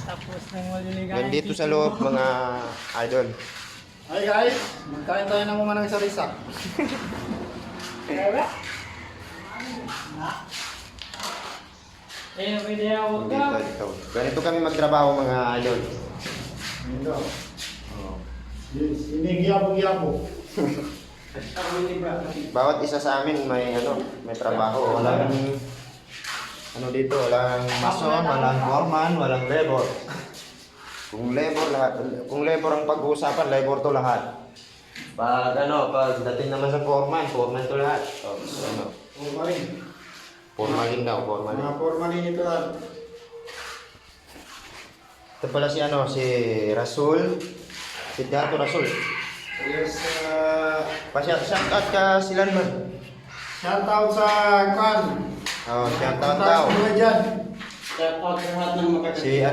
Tapos nang maliligayan. Nandito sa loob mga idol. Hi guys, magkain tayo ng umanang sarisak. Eh, pwede ako Dito, dito. Ganito kami magtrabaho mga idol. Ito. Oh. Yes, inigyabo-gyabo. Bawat isa sa amin may may trabaho. Walang dito, walang mason, walang foreman, walang labor. Kung labor ang pag-uusapan, labor to lahat. Pag dating naman sa foreman to lahat. Oh, Formalin. formalin daw, formalin. Mga formalin ito lang. Ito pala si Rasul. Si Dato Rasul. Yes, Shout out ka sila naman. shout out sa kan. Oh, shout out Taas daw. mo dyan. Shout out sa lahat ng Si